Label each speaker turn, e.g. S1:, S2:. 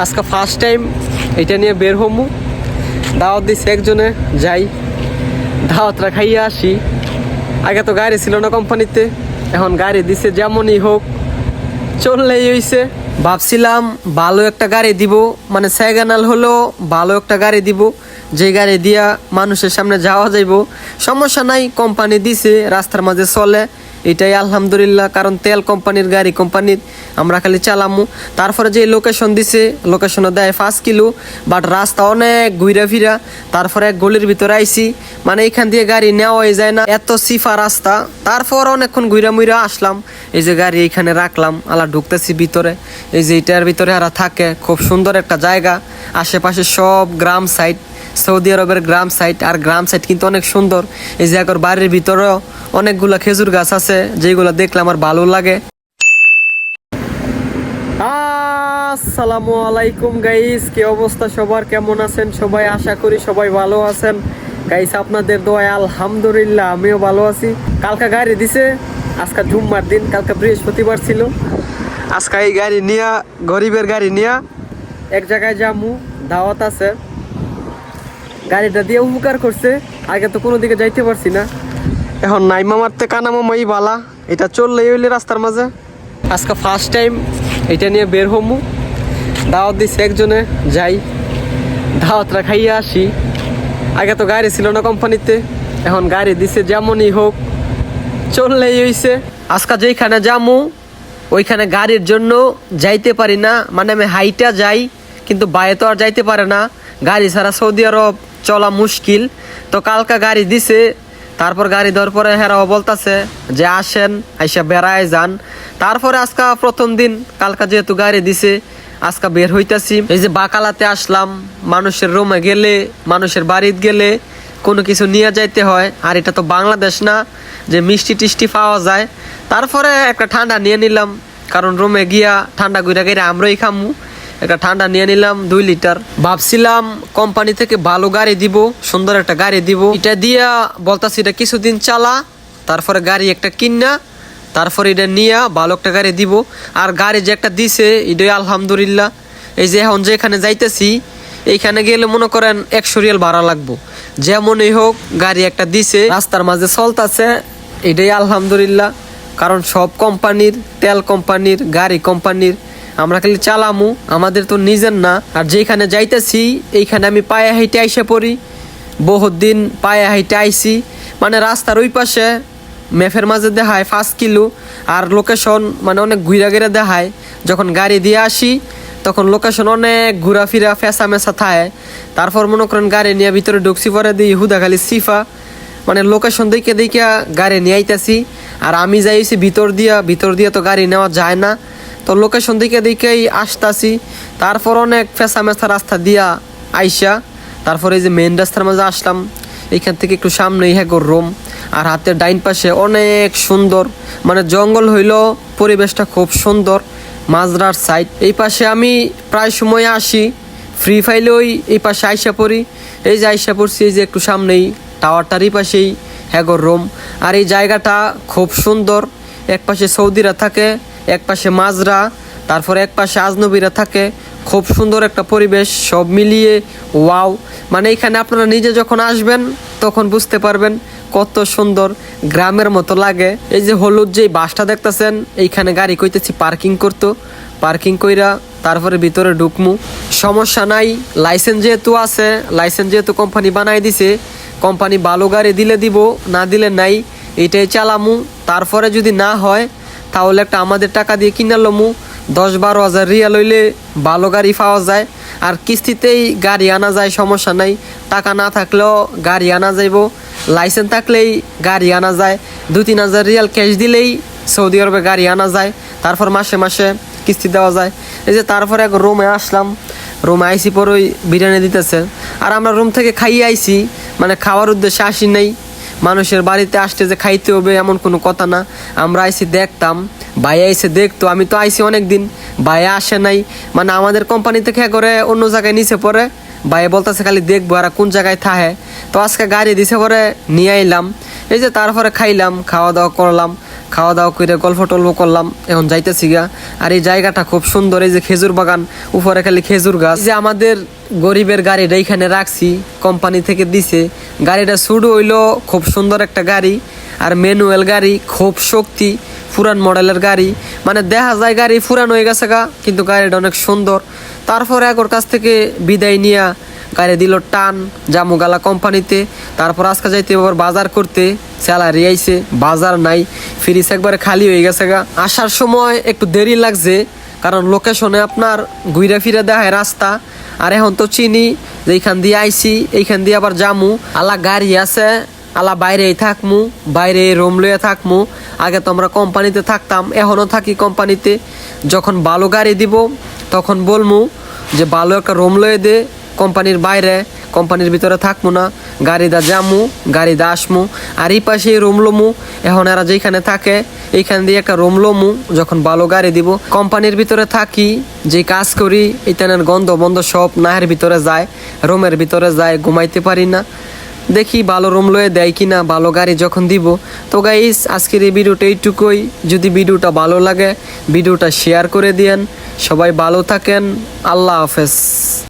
S1: আজকে first time এটা নিয়ে বের হমু। দাওয়াত দিছে একজনে, যাই দাওয়াতটা খাইয়ে আসি। আগে তো গাড়ি ছিল না কোম্পানিতে, এখন গাড়ি দিছে, যেমনই হোক চললেই হইছে। ভাবছিলাম ভালো একটা গাড়ি দিব, মানে সেকেন্ড হলো ভালো একটা গাড়ি দিব, যে গাড়ি দিয়া মানুষের সামনে যাওয়া যাইব। সমস্যা নাই, কোম্পানি দিছে, রাস্তার মাঝে চলে, এটাই আলহামদুলিল্লাহ। কারণ তেল কোম্পানির গাড়ি কোম্পানির, আমরা খালি চালামু। তারপরে যে লোকেশন দিছে, লোকেশনে দেয় 5 কিলো, বাট রাস্তা অনেক ঘুরা ফিরা। তারপরে এক গলির ভিতরে আইছি, মানে এখান দিয়ে গাড়ি নেওয়াই যায় না, এত সিফা রাস্তা। তারপর অনেকক্ষণ ঘুরা মুইরা আসলাম, এই যে গাড়ি এইখানে রাখলাম, আলা ঢুকতেছি ভিতরে। এই যে এটার ভিতরে আরা থাকে, খুব সুন্দর একটা জায়গা, আশেপাশে সব গ্রাম সাইড, সৌদি আরবের গ্রাম সাইড। আর গ্রাম সাইড কিন্তু অনেক সুন্দর। এই যে একর বাড়ির ভিতরেও অনেকগুলা খেজুর গাছ আছে, যেগুলো দেখলে আমার ভালো লাগে। আসসালামু আলাইকুম গাইস, কি অবস্থা সবার, কেমন আছেন সবাই? আশা করি সবাই ভালো আছেন গাইস, আপনাদের দোয়ায় আলহামদুলিল্লাহ আমিও ভালো আছি। কালকে গাড়ি দিছে, আজকে জুম্মার দিন, কালকে বৃহস্পতিবার ছিল। আজকে এই গাড়ি নিয়া, গরিবের গাড়ি নিয়া এক জায়গায় যামু, দাওয়াত আছে। গাড়িটা দিয়ে উপকার করছে, আগে তো কোনো দিকে যাইতে পারছি না। এখন নাইমা মারতে কানামামাই বালা, এটা চললেই হইলে রাস্তার মাঝে। আজকে ফার্স্ট টাইম এটা নিয়ে বের হমু। দাওয়াত দিছে একজনে, যাই দাওয়াতটা খাইয়ে আসি। আগে তো গাড়ি ছিল না কোম্পানিতে, এখন গাড়ি দিছে, যেমনই হোক চললেই হইছে। আজকে যেখানে যামু ওইখানে গাড়ির জন্য যাইতে পারি না, মানে আমি হাইটা যাই, কিন্তু বাইরে তো আর যাইতে পারে না, গাড়ি ছাড়া সৌদি আরব চলা মুশকিল। তো কালকা গাড়ি দিছে, তারপর গাড়ি দেওয়ার পরে হেরাও বলতাছে যে আসেন, আইসা বেড়ায় যান। তারপরে আজকা প্রথম দিন, কালকা যেহেতু গাড়ি দিছে আজকা বের হইতাছি। এই যে বাকালাতে আসলাম, মানুষের রুমে গেলে, মানুষের বাড়িতে গেলে কোনো কিছু নিয়ে যাইতে হয়। আর এটা তো বাংলাদেশ না যে মিষ্টি টিষ্টি পাওয়া যায়। তারপরে একটা ঠান্ডা নিয়ে নিলাম, কারণ রুমে গিয়া ঠান্ডা গুইরা গিয়ে আমরাই খামু। একটা ঠান্ডা নিয়ে নিলাম 2 লিটার। ভাবছিলাম কোম্পানি থেকে ভালো গাড়ি দিব, সুন্দর একটা গাড়ি দিব, এটা দিয়া বলতাছি এটা কিছুদিন চালা, তারপরে গাড়ি একটা কিনা, তারপরে এটা নিয়ে ভালো একটা গাড়ি দিব। আর গাড়ি যে একটা দিছে এটাই আলহামদুলিল্লাহ। এই যে এখন যেখানে যাইতেছি, এইখানে গেলে মনে করেন 100 রিয়াল ভাড়া লাগবো, যেমনই হোক গাড়ি একটা দিছে, রাস্তার মাঝে চলতেছে, এটাই আলহামদুলিল্লাহ। কারণ সব কোম্পানির, তেল কোম্পানির, গাড়ি কোম্পানির, আমরা খালি চালামু, আমাদের তো নিজের না। আর যেখানে যাইতেছি এইখানে আমি পায়ে হাইটে আইসা পড়ি, বহুত দিন পায়ে হাইটে আইসি, মানে রাস্তার ওই পাশে ম্যাপের মাঝে দেখায় 5 কিলো, আর লোকেশন মানে অনেক ঘুরা ঘিরে দেখায়। যখন গাড়ি দিয়ে আসি তখন লোকেশন অনেক ঘোরাফিরা ফেসা মেসা থাকে। তারপর মনে করেন গাড়ি নিয়ে ভিতরে ঢুকছি, পরে দিই হুদা খালি সিফা, মানে লোকেশন দেখে দেখে গাড়ি নিয়ে আইতাছি। আর আমি যাইছি ভিতর দিয়া তো গাড়ি নেওয়া যায় না, তো লোকেশন দেখে দেখেই আসতাছি। তারপর অনেক ফেসা মেসা রাস্তা দিয়া আইসা, তারপরে এই যে মেন রাস্তার মাঝে আসলাম। এইখান থেকে একটু সামনেই হ্যাগোর রুম, আর হাতের ডাইন পাশে অনেক সুন্দর, মানে জঙ্গল হইল, পরিবেশটা খুব সুন্দর, মাজরার সাইড। এই পাশে আমি প্রায় সময় আসি, ফ্রি ফাইলে ওই এই পাশে আইসা পড়ি। এই যে আইসা পড়ছি, এই যে একটু সামনেই টাওয়ারটারই পাশেই হ্যাগোর রুম। আর এই জায়গাটা খুব সুন্দর, এক পাশে সৌদিরা থাকে, এক পাশে মাজরা, তারপর এক পাশে আজনবীরা থাকে, খুব সুন্দর একটা পরিবেশ, সব মিলিয়ে ওয়াও। মানে এখানে আপনারা নিজে যখন আসবেন তখন বুঝতে পারবেন কত সুন্দর, গ্রামের মতো লাগে। এই যে হলুদ যে বাসটা দেখতেছেন, এইখানে গাড়ি কইতেছি পার্কিং করতো, পার্কিং কইরা তারপরে ভিতরে ঢুকমু, সমস্যা নাই। লাইসেন্স যেহেতু আছে, লাইসেন্স যেহেতু কোম্পানি বানাই দিছে, কোম্পানি ভালো গাড়ি দিলে দিব, না দিলে নাই, এটাই চালামু। তারপরে যদি না হয় তাহলে একটা আমাদের টাকা দিয়ে কিনালমু, 10-12 হাজার রিয়াল হইলে ভালো গাড়ি পাওয়া যায়। আর কিস্তিতেই গাড়ি আনা যায়, সমস্যা নাই। টাকা না থাকলেও গাড়ি আনা যাইব, লাইসেন্স থাকলেই গাড়ি আনা যায়। 2-3 হাজার রিয়াল ক্যাশ দিলেই সৌদি আরবে গাড়ি আনা যায়, তারপর মাসে মাসে কিস্তি দেওয়া যায়। এই যে তারপরে এক রুমে আসলাম, রুমে আইসি পর ওই বিরিয়ানি দিতেছে। আর আমরা রুম থেকে খাইয়ে আইসি, মানে খাওয়ার উদ্দেশ্যে আসি নাই। মানুষের বাড়িতে আসতে যে খাইতে হবে এমন কোনো কথা না, আমরা আইসি দেখতাম, ভাইয়া আইসে দেখতো। আমি তো আইসি অনেক দিন, ভাইয়া আসে নাই, মানে আমাদের কোম্পানি থেকে করে অন্য জায়গায় নিচে পড়ে, ভাইয়া বলতেছে খালি দেখবো আর কোন জায়গায় থাকে। তো আজকে গাড়ি দিছে পরে নিয়ে আইলাম। এই যে তারপরে খাইলাম, খাওয়া দাওয়া করলাম, খাওয়া দাওয়া করে গল্প টল্প করলাম, এখন যাইতেছি গা। আর এই জায়গাটা খুব সুন্দর, এই যে খেজুর বাগান, উপরে খালি খেজুর গাছ। এই যে আমাদের গরিবের গাড়িটা এইখানে রাখছি, কোম্পানি থেকে দিছে। গাড়িটা শুরু হইলো, খুব সুন্দর একটা গাড়ি, আর ম্যানুয়াল গাড়ি, খুব শক্তি, পুরান মডেলের গাড়ি। মানে দেখা যায় গাড়ি পুরান হয়ে গেছে গা, কিন্তু গাড়িটা অনেক সুন্দর। তারপরে একর কাছ থেকে বিদায় নিয়া গাড়ি দিল টান জামুগালা কোম্পানিতে। তারপর আজকে যাইতে আবার বাজার করতে, স্যালারি আইছে, বাজার নাই, ফ্রিজ একবারে খালি হয়ে গেছে গা। আসার সময় একটু দেরি লাগছে, কারণ লোকেশনে আপনার ঘুরে ফিরে দেখায় রাস্তা। আর এখন তো চিনি যে এইখান দিয়ে আইছি, এইখান দিয়ে আবার জামু। আলা গাড়ি আছে, আলা বাইরেই থাকমু, বাইরে রুম লইয়া থাকমু। আগে তো আমরা কোম্পানিতে থাকতাম, এখনও থাকি কোম্পানিতে। যখন ভালো গাড়ি দিব তখন বলমু যে ভালো একটা রুম লয়ে দে কোম্পানির বাইরে, কোম্পানির ভিতরে থাকমু না, গাড়িদা যামু, গাড়িদা আসমু। আর এই পাশে রুম লমু, এখন এরা যেখানে থাকে এইখান দিয়ে একটা রুম লমু। যখন ভালো গাড়ি দিব, কোম্পানির ভিতরে থাকি, যে কাজ করি, এইটানের গন্ধ বন্ধ সব নাহের ভিতরে যায়, রুমের ভিতরে যায়, ঘুমাইতে পারি না। দেখি ভালো রুম লয়ে দেয় কিনা, ভালো গাড়ি যখন দিব। তো গাইস, আজকের এই ভিডিওটা এইটুকুই। যদি ভিডিওটা ভালো লাগে ভিডিওটা শেয়ার করে দিয়েন। সবাই ভালো থাকেন, আল্লাহ হাফেজ।